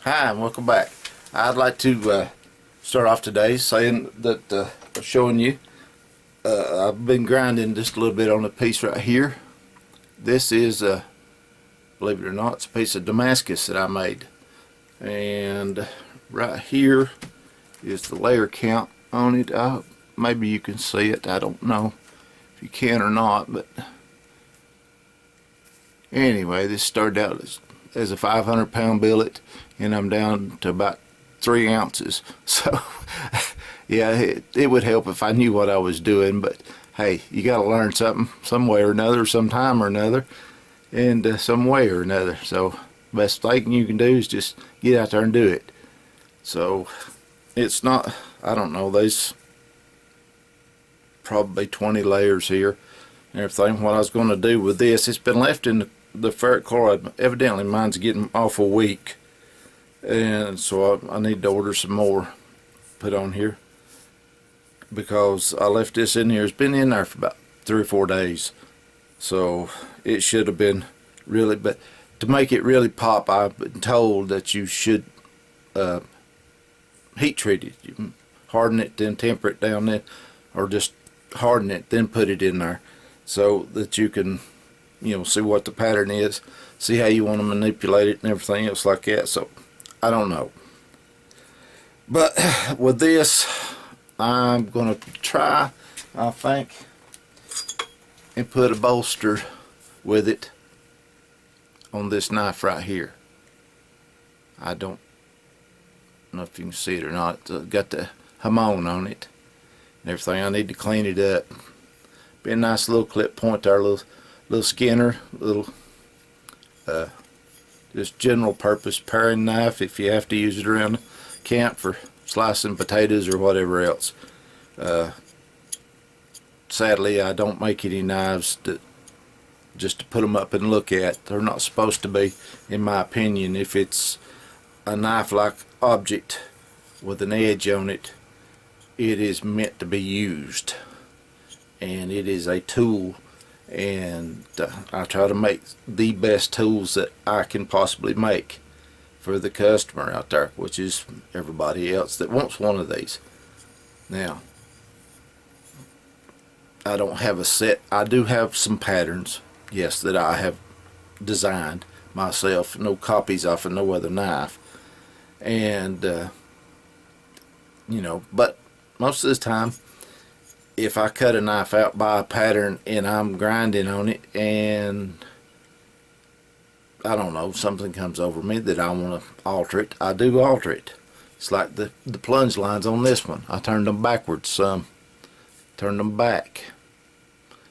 Hi, and welcome back. I'd like to start off today saying that showing you I've been grinding just a little bit on a piece right here. This is, believe it or not, it's a piece of Damascus that I made. And right here is the layer count on it. Maybe you can see it. I don't know if you can or not, but anyway, this started out as a 500-pound billet, and I'm down to about 3 ounces. So yeah, it would help if I knew what I was doing, but hey, you got to learn something some way or another, sometime or another, and some way or another. So best thing you can do is just get out there and do it. So it's not, I don't know, there's probably 20 layers here and everything. What I was going to do with this, it's been left in the ferric chloride. Evidently mine's getting awful weak, and so I need to order some more put on here, because I left this in here. It's been in there for about 3 or 4 days, so it should have been really, but to make it really pop, I've been told that you should heat treat it. You harden it, then temper it down, then, or just harden it, then put it in there, so that you can, you know, see what the pattern is, see how you want to manipulate it and everything else like that. So I don't know, but with this I'm gonna try, I think, and put a bolster with it on this knife right here. I don't know if you can see it or not. It's got the hamon on it and everything. I need to clean it up. Be a nice little clip point there, little Skinner, little just general purpose paring knife if you have to use it around camp for slicing potatoes or whatever else. Sadly, I don't make any knives just to put them up and look at. They're not supposed to be, in my opinion. If it's a knife-like object with an edge on it, it is meant to be used, and it is a tool, and I try to make the best tools that I can possibly make for the customer out there, which is everybody else that wants one of these. Now, I don't have a set. I do have some patterns, yes, that I have designed myself, no copies off of no other knife, and you know, but most of the time, if I cut a knife out by a pattern and I'm grinding on it, and I don't know, something comes over me that I want to alter it, I do alter it. It's like the plunge lines on this one. I turned them backwards some, turned them back.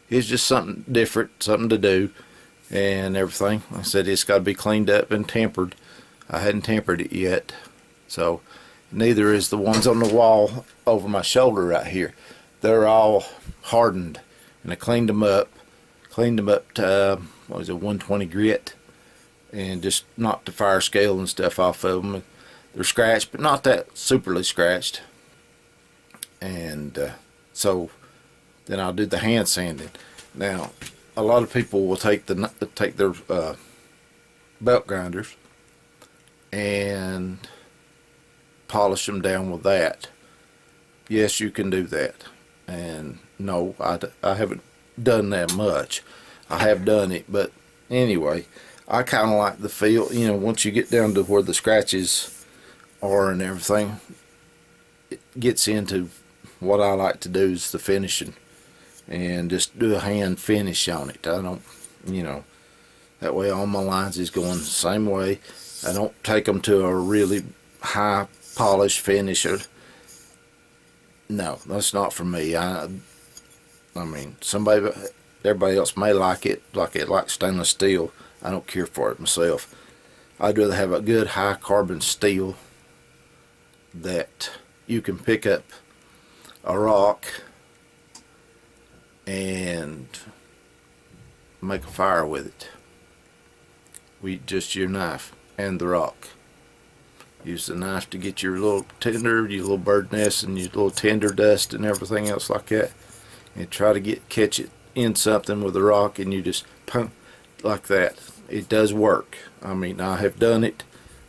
It's just something different, something to do, and everything. Like I said, it's got to be cleaned up and tempered. I hadn't tempered it yet, so neither is the ones on the wall over my shoulder right here. They're all hardened, and I cleaned them up to what was it, 120 grit, and just knocked the fire scale and stuff off of them. They're scratched, but not that superly scratched. And so then I'll do the hand sanding. Now, a lot of people will take their belt grinders and polish them down with that. Yes, you can do that. And no, I haven't done that much. I have done it, but anyway, I kind of like the feel, you know, once you get down to where the scratches are and everything, it gets into what I like to do is the finishing, and just do a hand finish on it. I don't, you know, that way all my lines is going the same way. I don't take them to a really high polish finisher. No, that's not for me. I mean, everybody else may like it like stainless steel. I don't care for it myself. I'd rather have a good high carbon steel that you can pick up a rock and make a fire with it. Just your knife and the rock. Use the knife to get your little tinder, your little bird nest, and your little tinder dust and everything else like that, and try to catch it in something with a rock, and you just pump like that. It does work. I mean, I have done it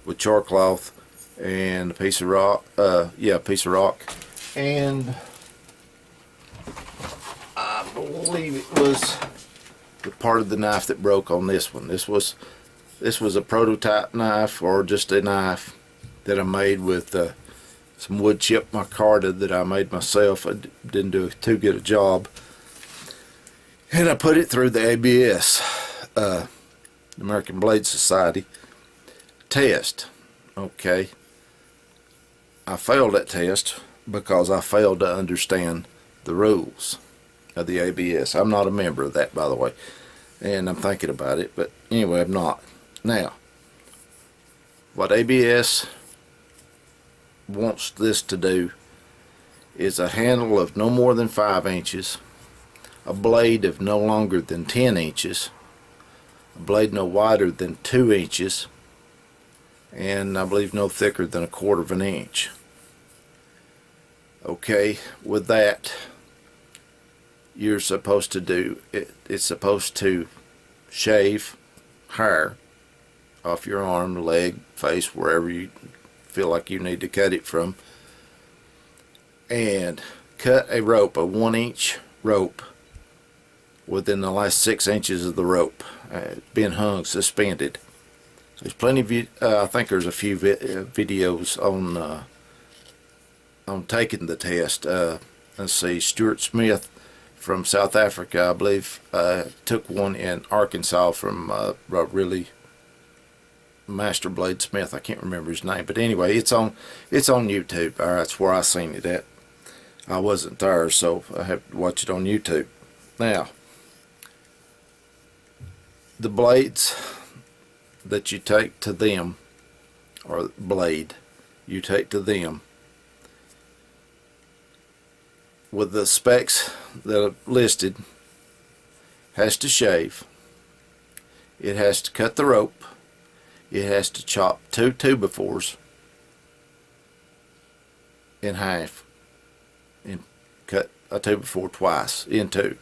with char cloth and a piece of rock. Yeah, a piece of rock. And I believe it was the part of the knife that broke on this one. This was a prototype knife, or just a knife that I made with some wood chip micarta that I made myself. I didn't do too good a job. And I put it through the ABS, American Blade Society test. Okay. I failed that test because I failed to understand the rules of the ABS. I'm not a member of that, by the way, and I'm thinking about it, but anyway, I'm not. Now, what ABS wants this to do is a handle of no more than 5 inches, a blade of no longer than 10 inches, a blade no wider than 2 inches, and I believe no thicker than 1/4 of an inch. Okay, with that, you're supposed to do it. It's supposed to shave hair off your arm, leg, face, wherever you feel like you need to cut it from, and cut a rope, a 1-inch rope, within the last 6 inches of the rope, being hung, suspended. There's plenty of I think there's a few videos on taking the test. Let's see, Stuart Smith from South Africa, I believe, took one in Arkansas from a really master bladesmith. I can't remember his name, but anyway, it's on YouTube. All right, that's where I seen it at. I wasn't there, so I have to watch it on YouTube. Now, the blades that you take to them, or blade you take to them, with the specs that are listed, has to shave, it has to cut the rope, it has to chop 2 2x4s in half and cut a 2x4 twice in 2.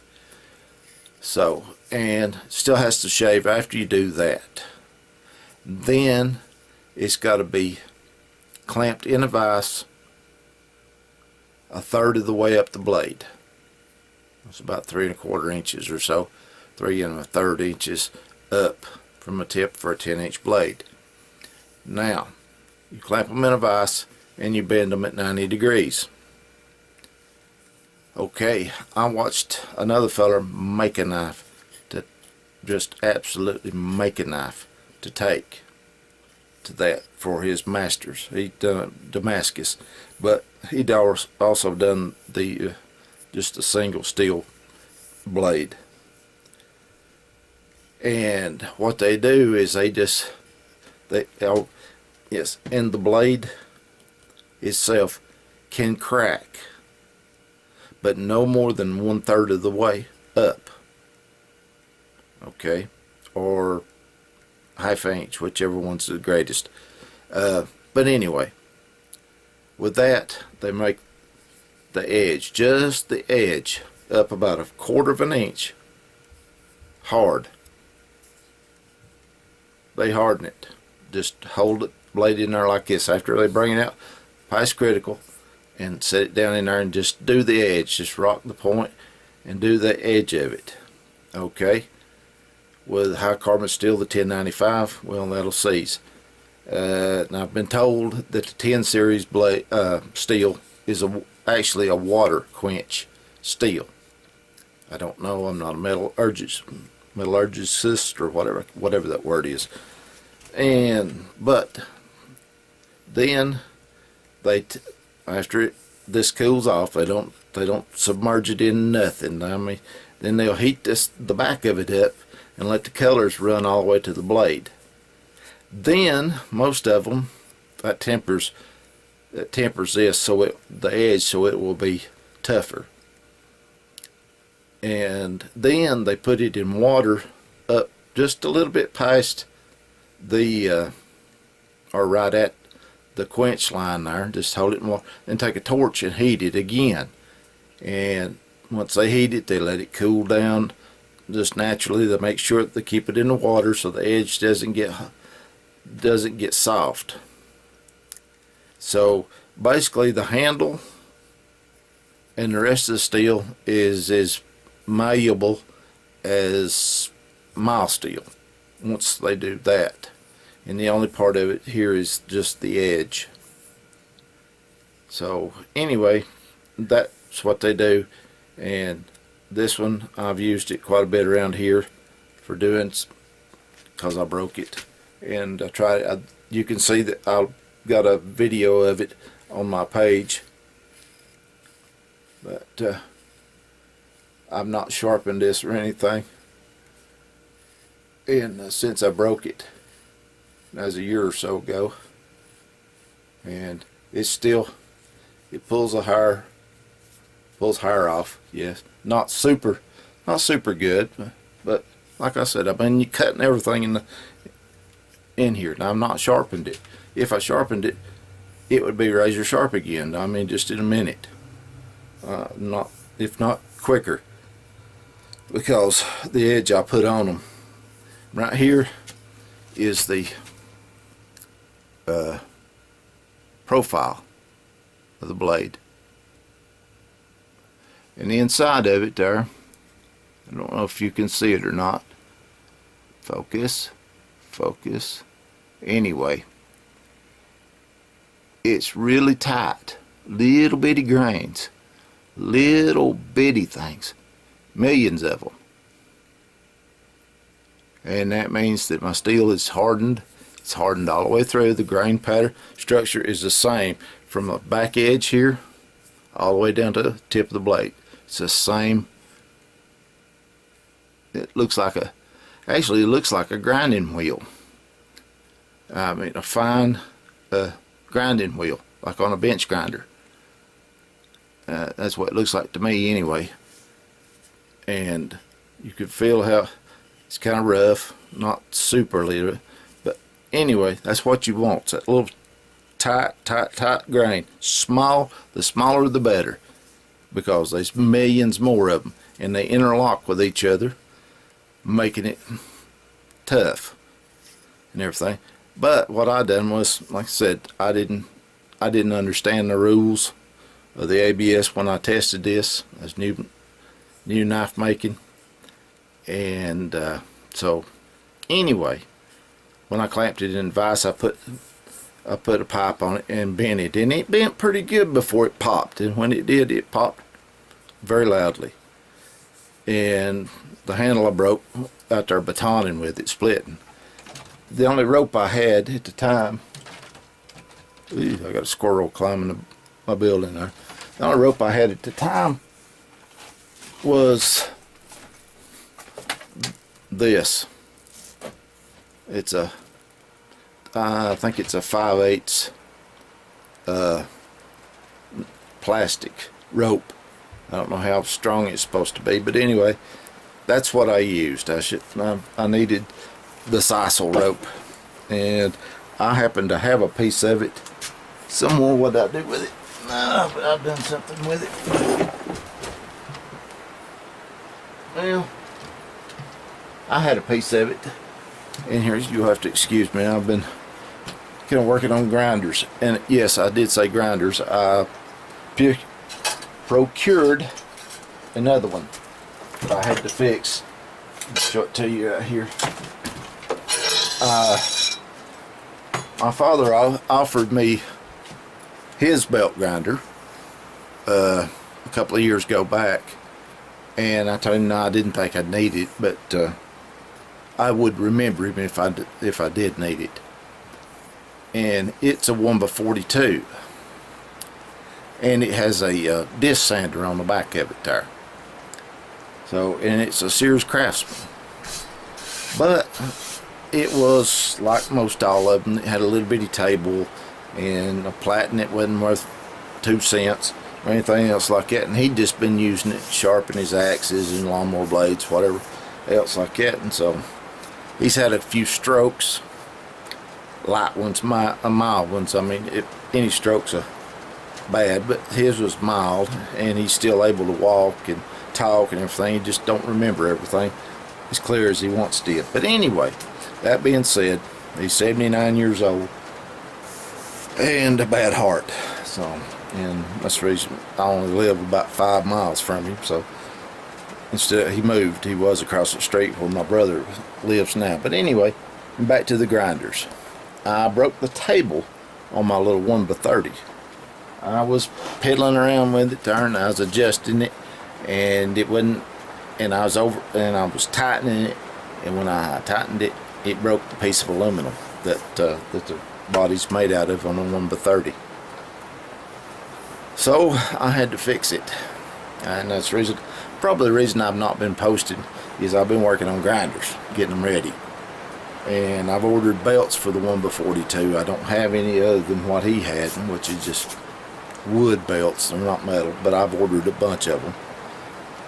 So, and still has to shave after you do that. Then it's got to be clamped in a vise 1/3 of the way up the blade. It's about 3 1/4 inches or so, 3 1/3 inches up from a tip for a 10-inch blade. Now, you clamp them in a vise and you bend them at 90 degrees. Okay, I watched another feller make a knife, to just absolutely make a knife to take to that for his masters. He done Damascus, but he'd also done the just a single steel blade. And what they do is yes, and the blade itself can crack, but no more than 1/3 of the way up. Okay, or half inch, whichever one's the greatest. But anyway, with that, they make the edge, just the edge, up about 1/4 of an inch hard. They harden it. Just hold it, blade in there like this. After they bring it out past critical, and set it down in there and just do the edge. Just rock the point and do the edge of it. Okay. With high carbon steel, the 1095, well, that'll seize. And I've been told that the 10 series blade, steel is actually a water quench steel. I don't know. I'm not a metallurgist or whatever that word is. But then after this cools off, they don't submerge it in nothing. I mean, then they'll heat the back of it up and let the colors run all the way to the blade. Then most of them that tempers this the edge so it will be tougher. And then they put it in water up just a little bit past the or right at the quench line there. Just hold it in water, then take a torch and heat it again. And once they heat it, they let it cool down just naturally. They make sure that they keep it in the water so the edge doesn't get doesn't get soft. So basically the handle and the rest of the steel is as malleable as mild steel once they do that. And the only part of it here is just the edge. So anyway, that's what they do. And this one, I've used it quite a bit around here for doing, because I broke it. And I tried, you can see that I've got a video of it on my page. But I've not sharpened this or anything. And since I broke it, that was a year or so ago. And it's still, it pulls hair off. Yes, not super good, but like I said, I've been cutting everything in here. Now, I'm not sharpened it. If I sharpened it, it would be razor sharp again. I mean, just in a minute. If not quicker, because the edge I put on them. Right here is the profile of the blade, and the inside of it there, I don't know if you can see it or not. Focus. Anyway, it's really tight, little bitty grains, little bitty things, millions of them. And that means that my steel is hardened. It's hardened all the way through. The grain pattern structure is the same from the back edge here all the way down to the tip of the blade. It's the same. It looks like actually it looks like a grinding wheel. I mean, a fine grinding wheel, like on a bench grinder. That's what it looks like to me anyway. And you could feel how it's kind of rough, not super little, but anyway, that's what you want. It's that little tight grain. Small, the smaller the better, because there's millions more of them, and they interlock with each other, making it tough and everything. But what I done was, like I said, I didn't understand the rules of the ABS when I tested this as new knife making. And so anyway, when I clamped it in the vise, I put a pipe on it and bent it, and it bent pretty good before it popped. And when it did, it popped very loudly. And the handle I broke out there batoning with it, splitting. The only rope I had at the time, I got a squirrel climbing my building there. The only rope I had at the time was this. It's I think it's a 5/8 plastic rope. I don't know how strong it's supposed to be, but anyway, that's what I used. I needed the sisal rope, and I happen to have a piece of it somewhere. What did I do with it? No, but I've done something with it. Well, I had a piece of it in here. You'll have to excuse me. I've been kind of working on grinders, and yes, I did say grinders. I procured another one that I had to fix. I'll show it to you right here. My father offered me his belt grinder a couple of years ago back, and I told him no, I didn't think I'd need it, but I would remember him if I did need it. And it's a 1x42, and it has a disc sander on the back of it there. So, and it's a Sears Craftsman, but it was like most all of them. It had a little bitty table and a platen. It wasn't worth 2 cents or anything else like that, and he'd just been using it to sharpen his axes and lawnmower blades, whatever else like that. And so he's had a few strokes, light ones, mild ones. I mean, any strokes are bad, but his was mild, and he's still able to walk and talk and everything. He just don't remember everything as clear as he once did. But anyway, that being said, He's 79 years old and a bad heart. So, and that's the reason I only live about 5 miles from him. So instead, he moved. He was across the street where my brother lives now. But anyway, back to the grinders. I broke the table on my little 1x30. I was piddling around with it, I was adjusting it, and it wasn't. And I was tightening it, and when I tightened it, it broke the piece of aluminum that the body's made out of on a 1x30. So I had to fix it, and that's the reason. Probably the reason I've not been posting is I've been working on grinders, getting them ready. And I've ordered belts for the 1x42. I don't have any other than what he had, which is just wood belts. They're not metal, but I've ordered a bunch of them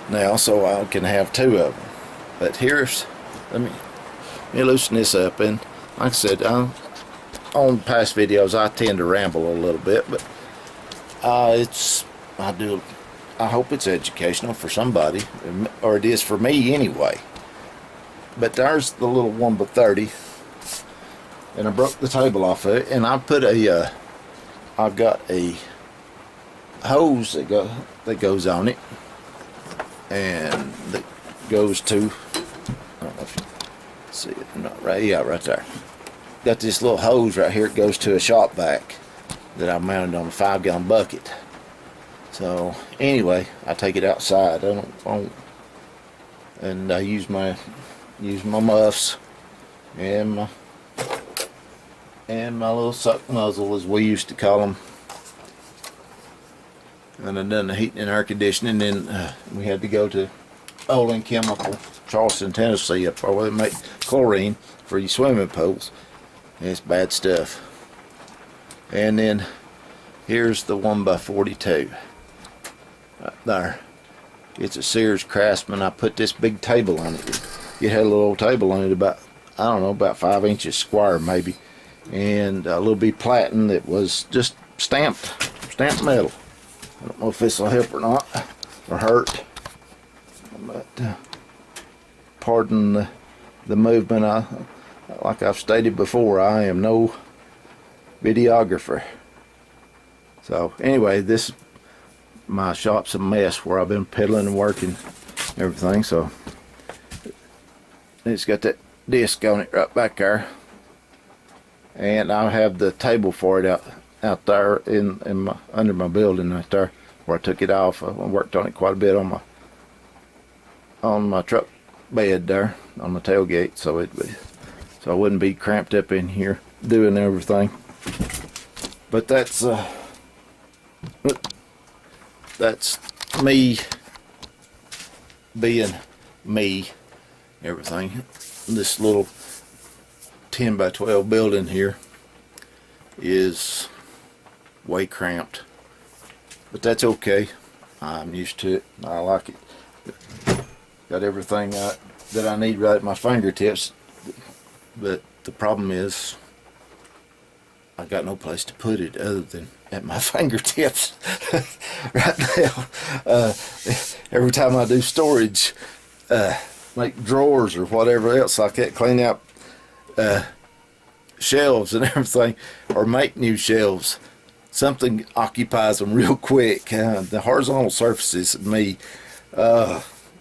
now, so I can have 2 of them. But here's, let me loosen this up. And like I said, on past videos I tend to ramble a little bit, but I hope it's educational for somebody, or it is for me anyway. But there's the little 1x30, and I broke the table off of it, and I put I've got a hose that goes on it, and that goes to, I don't know if you see it or not, right? Yeah, right there. Got this little hose right here. It goes to a shop vac that I mounted on a 5-gallon bucket. So anyway, I take it outside. And I use my muffs and my little suck muzzle, as we used to call them. And I done the heating and air conditioning. Then we had to go to Olin Chemical, Charleston, Tennessee, up where they make chlorine for your swimming pools. And it's bad stuff. And then here's the 1x42. Right there. It's a Sears Craftsman. I put this big table on it. It had a little table on it about, I don't know, about 5 inches square maybe. And a little bit platen that was just stamped metal. I don't know if this will help or not, or hurt. But pardon the movement. Like I've stated before, I am no videographer. So anyway, my shop's a mess where I've been pedaling and working everything. So it's got that disc on it right back there, and I have the table for it out there under my building right there where I took it off. I worked on it quite a bit on my truck bed there on my tailgate, so I wouldn't be cramped up in here doing everything. But that's me being me. Everything. This little 10x12 building here is way cramped, but that's okay. I'm used to it. I like it. Got everything that I need right at my fingertips, but the problem is I got no place to put it other than at my fingertips right now. Every time I do storage, make drawers or whatever else like that, clean out shelves and everything, or make new shelves, something occupies them real quick. The horizontal surfaces of me,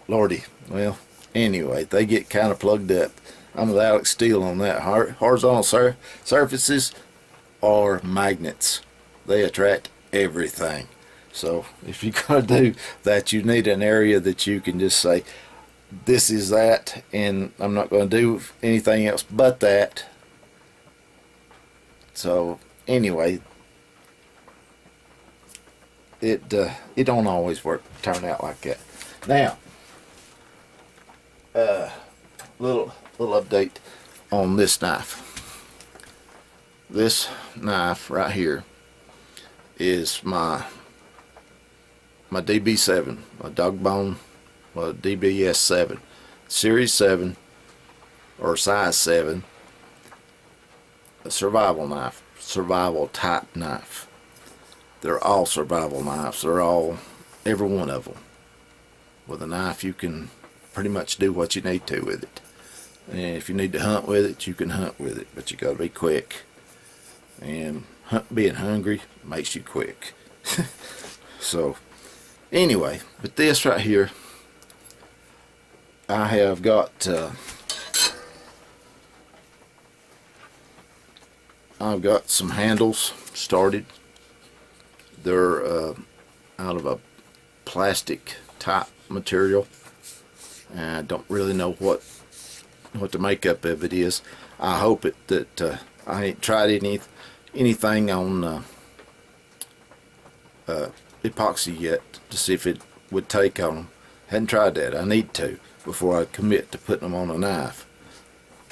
lordy, well, anyway, they get kind of plugged up. I'm with Alex Steele on that. Horizontal surfaces are magnets. They attract everything. So if you're going to do that, you need an area that you can just say, this is that, and I'm not going to do anything else but that. So anyway, it don't always turn out like that. Now, little update on this knife. This knife right here is my DB7, my Dogbone DBS7, Series 7 or size 7, a survival knife, survival type knife. They're all survival knives. They're all, every one of them. With a knife you can pretty much do what you need to with it. And if you need to hunt with it, you can hunt with it, but you got to be quick. And being hungry makes you quick. So anyway, but this right here, I have got I've got some handles started. They're out of a plastic type material. And I don't really know what the makeup of it is. I hope that I ain't tried anything on epoxy yet to see if it would take on them. Hadn't tried that. I need to before I commit to putting them on a knife.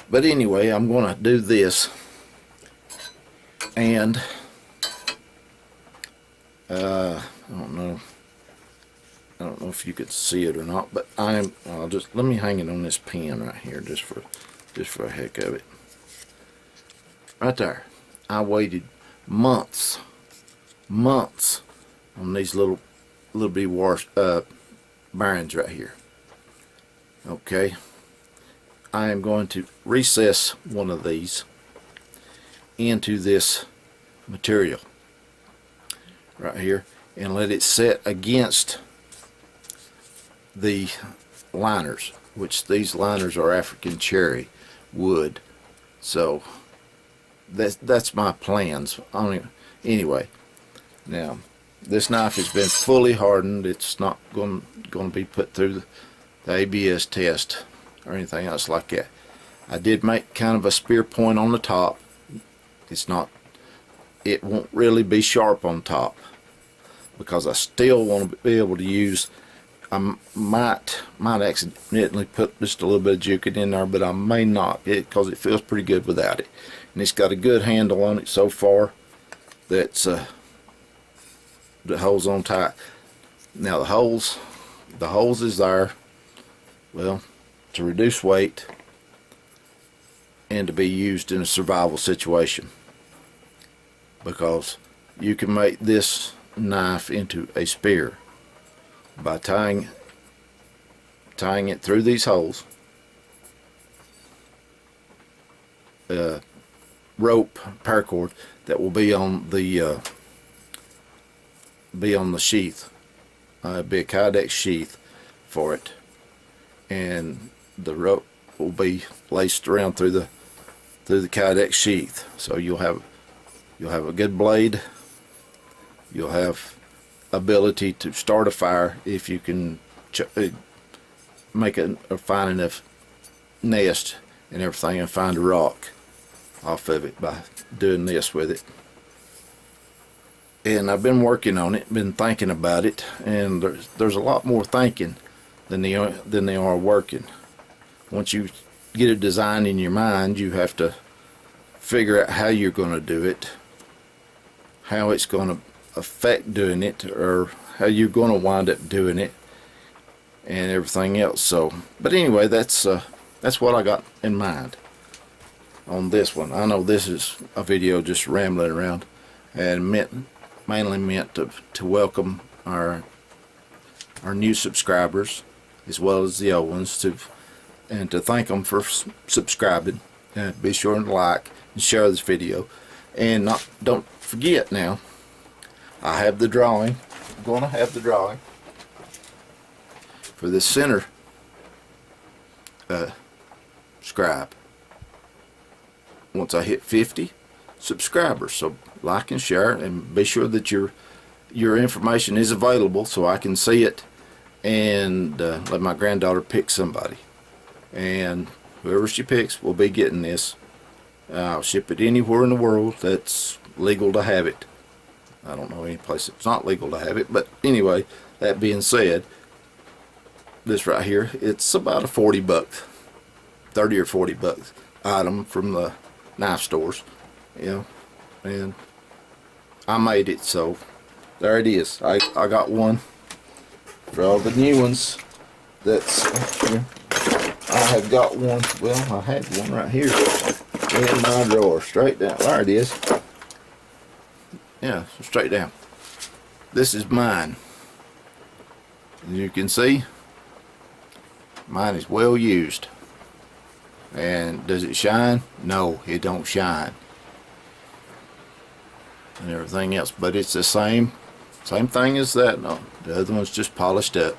But anyway, I'm going to do this, and I don't know if you could see it or not, but I'll just let me hang it on this pin right here just for a heck of it. Right there. I waited months on these little bitty bearings right here. Okay, I am going to recess one of these into this material right here and let it set against the liners, which these liners are African cherry wood. So that's my plans. Anyway, now this knife has been fully hardened. It's not going to be put through the ABS test or anything else like that. I did make kind of a spear point on the top. It won't really be sharp on top because I still want to be able to use. I might accidentally put just a little bit of juke in there, but I may not, because it feels pretty good without it. And it's got a good handle on it so far that holds on tight. Now the holes is there, well, to reduce weight and to be used in a survival situation, because you can make this knife into a spear by tying it through these holes. Rope paracord that will be on the sheath. Be a Kydex sheath for it, and the rope will be laced around through the Kydex sheath. So you'll have a good blade. You'll have ability to start a fire if you can make a fine enough nest and everything, and find a rock off of it by doing this with it. And I've been working on it, been thinking about it, and there's a lot more thinking than they are working. Once you get a design in your mind, you have to figure out how you're going to do it, how it's going to affect doing it, or how you're going to wind up doing it, and everything else. So, but anyway, that's what I got in mind on this one. I know this is a video just rambling around, and mainly meant to welcome our new subscribers as well as the old ones, and to thank them for subscribing. And be sure to like and share this video, and don't forget, now I have the drawing. I'm going to have the drawing for this center scribe once I hit 50 subscribers. So like and share, and be sure that your information is available so I can see it, and let my granddaughter pick somebody, and whoever she picks will be getting this. I'll ship it anywhere in the world that's legal to have it. I don't know any place that's not legal to have it, but anyway, that being said, this right here, it's about a $40, 30 or 40 bucks item from the knife stores, and I made it, so there it is. I got one for all the new ones. That's here. I have got one. Well, I had one right here in my drawer, straight down. There it is. Yeah, so straight down. This is mine. As you can see, mine is well used. And does it shine? No, it don't shine. And everything else, but it's the same thing as that. No, the other one's just polished up.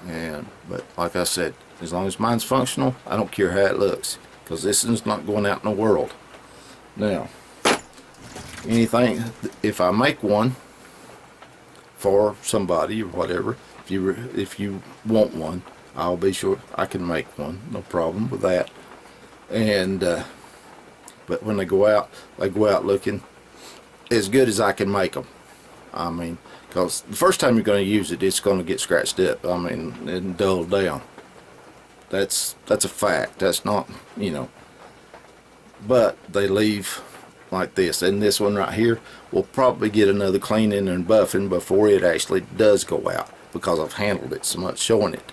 But like I said, as long as mine's functional, I don't care how it looks, because this one's not going out in the world. Now, anything, if I make one for somebody or whatever, if you want one, I'll be sure I can make one. No problem with that. And but when they go out looking as good as I can make them. I mean, because the first time you're going to use it, it's going to get scratched up. I mean, and dulled down. That's a fact. That's not, you know. But they leave like this, and this one right here will probably get another cleaning and buffing before it actually does go out, because I've handled it so much showing it.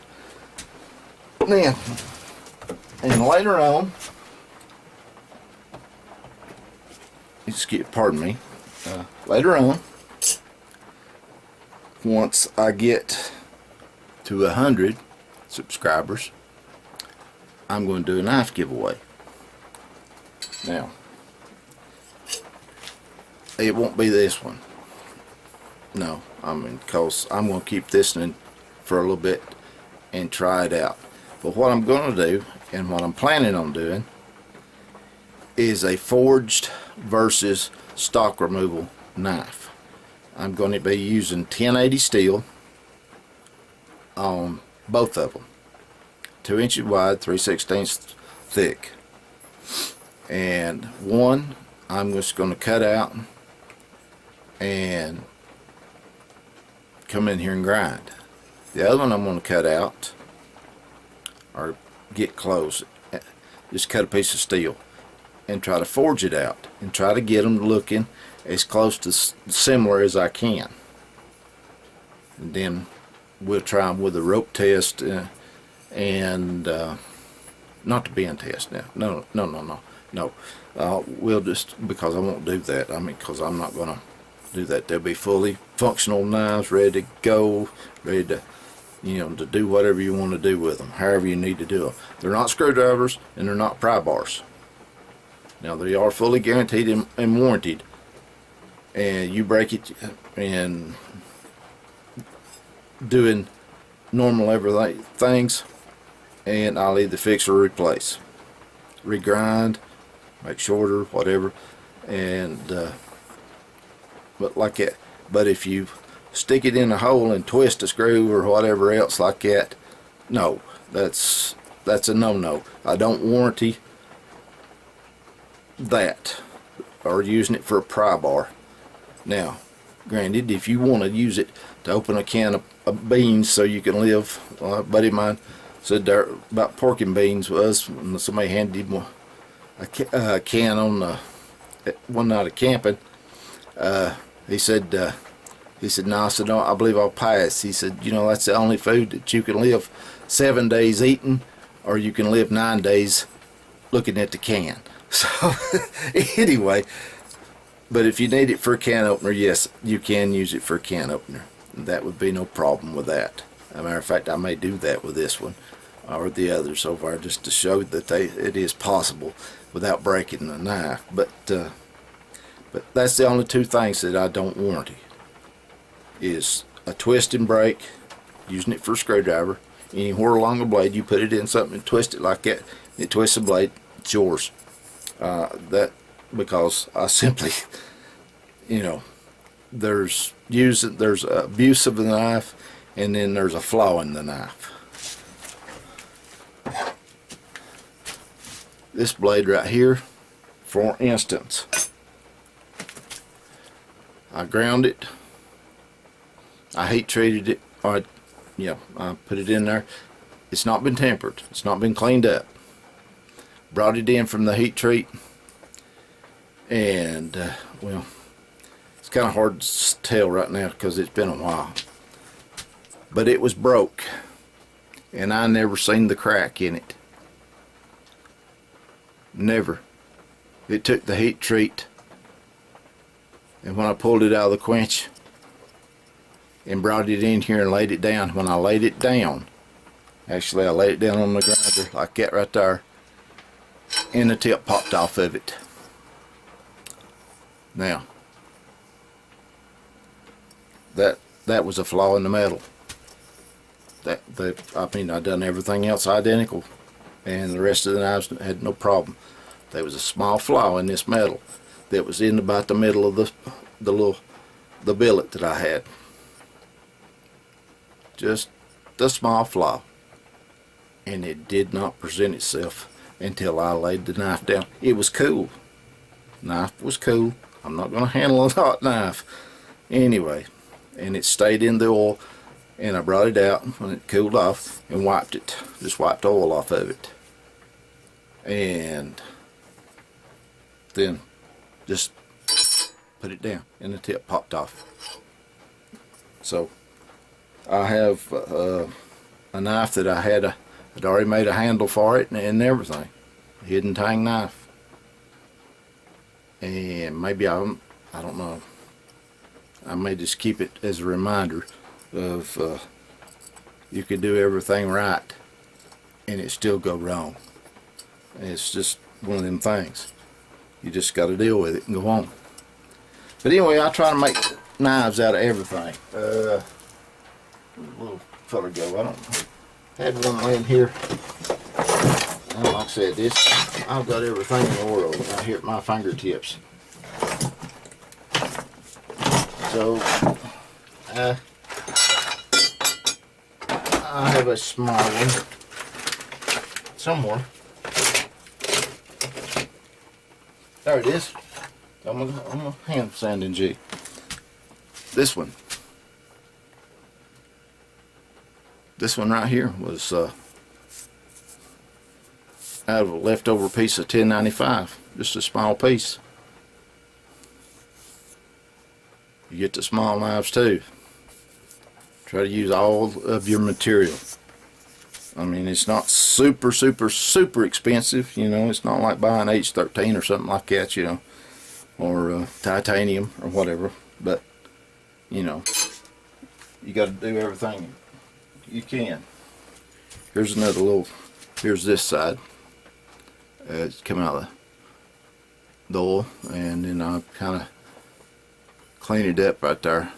Now, and later on, pardon me, later on, once I get to 100 subscribers, I'm going to do a knife giveaway. Now, it won't be this one. No, I mean, because I'm going to keep this one for a little bit and try it out. But what I'm going to do, and what I'm planning on doing, is a forged versus stock removal knife. I'm going to be using 1080 steel on both of them. 2 inches wide, 3/16 thick. And one I'm just going to cut out and come in here and grind. The other one I'm going to cut out, or get close, just cut a piece of steel and try to forge it out and try to get them looking as close to similar as I can. And then we'll try them with a rope test and not the bend test now. No. We'll just, because I won't do that. I mean, because I'm not going to do that. They'll be fully functional knives, ready to go, ready to, you know, to do whatever you want to do with them, however you need to do them. They're not screwdrivers and they're not pry bars. Now, they are fully guaranteed and warranted. And you break it and doing normal everyday things, and I'll either fix or replace, regrind, make shorter, whatever. And but like that. But if you stick it in a hole and twist a screw or whatever else like that, no, that's a no-no. I don't warranty that, or using it for a pry bar. Now, granted, if you want to use it to open a can of beans so you can live, a buddy of mine said there about pork and beans was when somebody handed him a can on one night of camping. He said, no. I said, no, I believe I'll pass. He said, you know, that's the only food that you can live 7 days eating, or you can live 9 days looking at the can. So, anyway, but if you need it for a can opener, yes, you can use it for a can opener. That would be no problem with that. As a matter of fact, I may do that with this one or the others so far, just to show that it is possible without breaking the knife. But that's the only two things that I don't warranty, is a twist and break, using it for a screwdriver. Anywhere along the blade, you put it in something and twist it like that, it twists the blade, it's yours. That, because I simply, you know, there's abuse of the knife, and then there's a flaw in the knife. This blade right here, for instance, I ground it, I heat treated it, I put it in there. It's not been tempered, it's not been cleaned up. Brought it in from the heat treat, and well, it's kind of hard to tell right now because it's been a while, but it was broke, and I never seen the crack in it. Never. It took the heat treat, and when I pulled it out of the quench and brought it in here and laid it down, when I laid it down, actually I laid it down on the grinder like that right there, and the tip popped off of it. Now, that was a flaw in the metal. I mean, I done everything else identical, and the rest of the knives had no problem. There was a small flaw in this metal that was in about the middle of the billet that I had. Just the small flaw, and it did not present itself until I laid the knife down. It was cool. Knife was cool. I'm not going to handle a hot knife anyway, and it stayed in the oil, and I brought it out when it cooled off and wiped it. Just wiped oil off of it, and then just put it down, and the tip popped off. So I have a knife that I'd already made a handle for it and everything. Hidden tang knife. And maybe I don't know. I may just keep it as a reminder of you could do everything right and it still go wrong. And it's just one of them things. You just got to deal with it and go on. But anyway, I try to make knives out of everything. Where'd the little fella go? I don't had one laying here. And like I said, I've got everything in the world right here at my fingertips. So I have a small one somewhere. There it is. I'm a hand sanding jig. This one right here was out of a leftover piece of 1095, just a small piece. You get the small knives too. Try to use all of your material. I mean, it's not super expensive, you know. It's not like buying H13 or something like that, you know, or titanium or whatever. But you know, you got to do everything you can. Here's another little. Here's this side. It's come out of the oil, and then I kind of clean it up right there.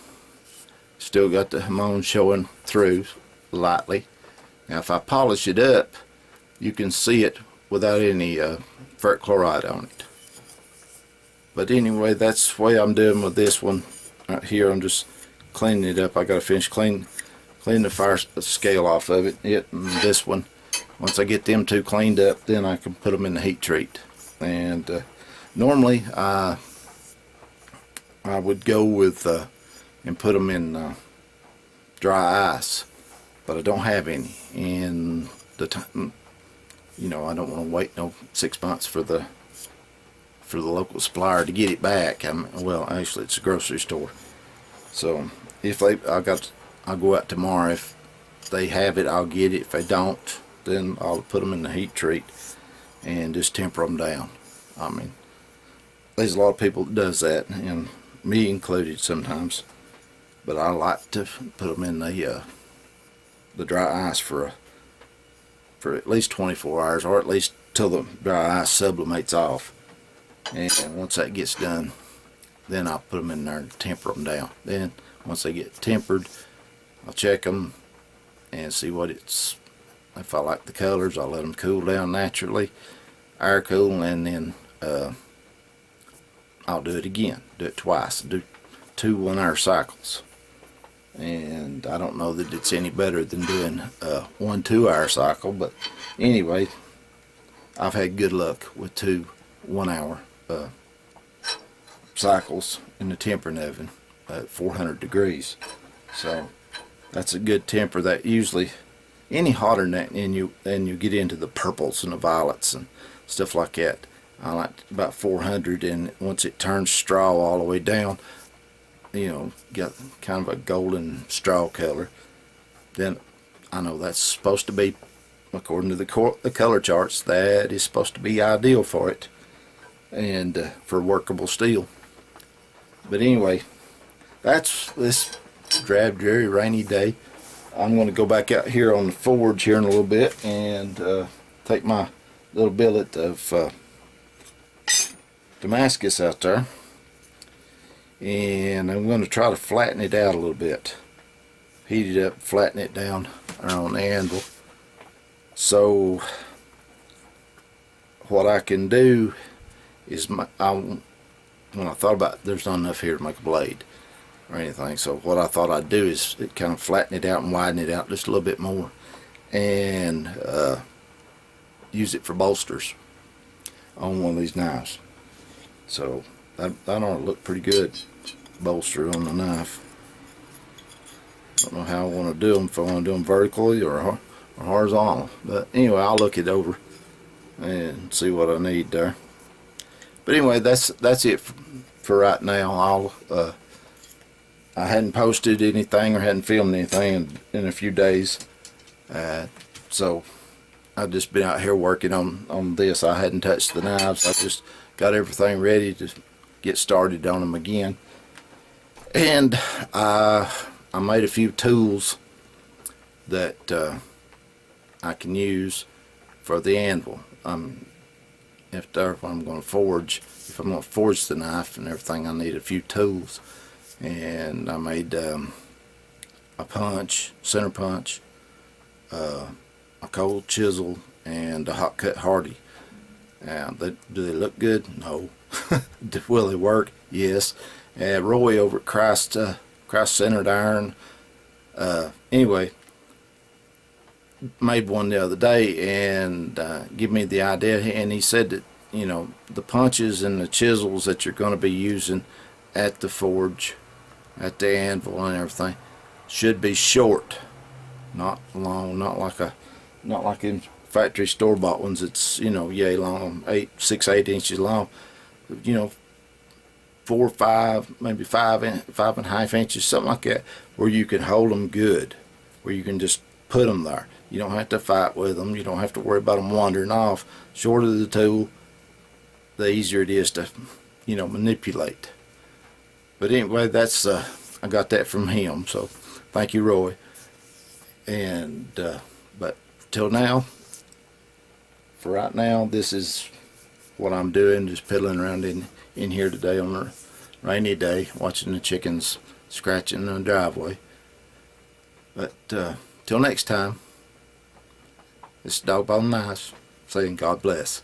Still got the hamon showing through lightly. Now if I polish it up, you can see it without any ferric chloride on it. But anyway, that's the way I'm doing with this one right here. I'm just cleaning it up. I got to finish clean the fire scale off of it. And this one, once I get them two cleaned up, then I can put them in the heat treat. And normally I would go with and put them in dry ice, but I don't have any, and the time, you know, I don't want to wait no 6 months for the local supplier to get it back. Well, actually it's a grocery store, so if I'll go out tomorrow. If they have it, I'll get it. If they don't, then I'll put them in the heat treat and just temper them down. I mean, there's a lot of people that does that, and me included sometimes, but I like to put them in the dry ice for at least 24 hours, or at least till the dry ice sublimates off. And once that gets done, then I'll put them in there and temper them down. Then once they get tempered, I'll check them and see if I like the colors. I'll let them cool down naturally, air cool, and then I'll do it again. Do it twice. Do 2 1-hour cycles. And I don't know that it's any better than doing 1 2-hour cycle, but anyway, I've had good luck with 2 1-hour cycles in the tempering oven at 400 degrees. So that's a good temper. That usually any hotter than that, and you get into the purples and the violets and stuff like that. I like about 400, and once it turns straw all the way down, you know, got kind of a golden straw color, then I know that's supposed to be, according to the color charts, that is supposed to be ideal for it and for workable steel. But anyway, that's this drab, dreary, rainy day. I'm going to go back out here on the forge here in a little bit and take my little billet of Damascus out there, and I'm going to try to flatten it out a little bit. Heat it up, flatten it down on the anvil. So what I can do is when I thought about it, there's not enough here to make a blade or anything. So what I thought I'd do is kind of flatten it out and widen it out just a little bit more, and use it for bolsters on one of these knives. So that ought to look pretty good, bolster on the knife. Don't know how I want to do them, if I want to do them vertically or horizontal, but anyway, I'll look it over and see what I need there. But anyway, that's it for right now. I hadn't posted anything or hadn't filmed anything in a few days, so I've just been out here working on this. I hadn't touched the knives. I just got everything ready to get started on them again. And I made a few tools that I can use for the anvil. If I'm going to forge the knife and everything, I need a few tools. And I made a punch, center punch, a cold chisel, and a hot cut Hardy. Do they look good? No. Will they work? Yes. Roy over at Christ Centered Iron, anyway, made one the other day and give me the idea, and he said that, you know, the punches and the chisels that you're going to be using at the forge, at the anvil and everything, should be short, not long, not like in factory store-bought ones. It's, you know, yay long, 6-8 inches long, you know, 4 or 5, maybe 5.5 inches, something like that, where you can hold them good, where you can just put them there. You don't have to fight with them. You don't have to worry about them wandering off. Shorter the tool, the easier it is to, you know, manipulate. But anyway, that's I got that from him. So thank you, Roy. And but till now, for right now, this is what I'm doing, just piddling around in here today on a rainy day, watching the chickens scratching in the driveway. But till next time, this is Dogbone Nice saying God bless.